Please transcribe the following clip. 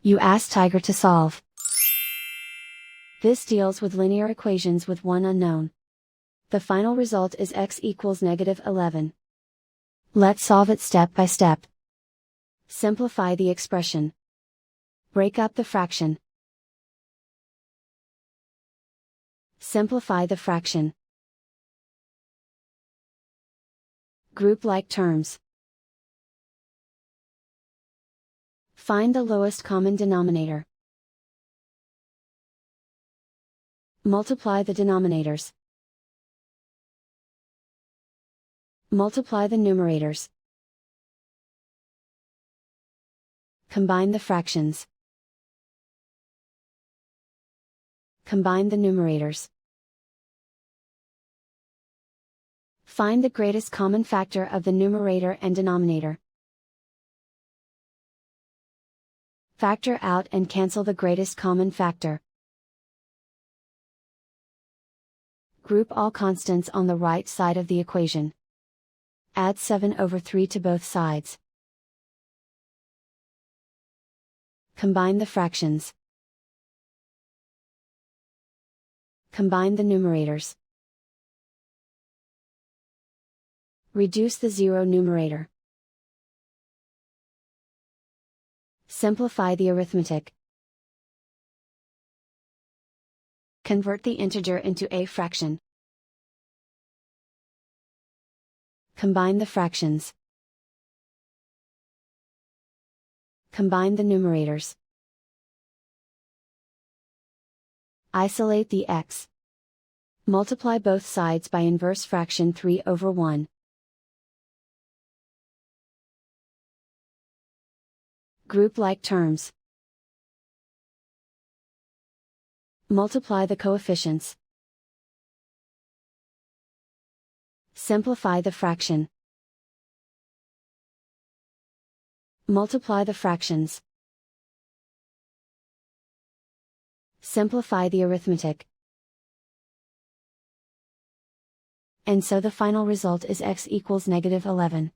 You ask Tiger to solve. This deals with linear equations with one unknown. The final result is x equals -11. Let's solve it step by step. Simplify the expression. Break up the fraction. Simplify the fraction. Group like terms. Find the lowest common denominator. Multiply the denominators. Multiply the numerators. Combine the fractions. Combine the numerators. Find the greatest common factor of the numerator and denominator. Factor out and cancel the greatest common factor. Group all constants on the right side of the equation. Add 7/3 to both sides. Combine the fractions. Combine the numerators. Reduce the zero numerator. Simplify the arithmetic. Convert the integer into a fraction. Combine the fractions. Combine the numerators. Isolate the x. Multiply both sides by inverse fraction 3/1. Group like terms. Multiply the coefficients. Simplify the fraction. Multiply the fractions. Simplify the arithmetic. And so the final result is x equals -11.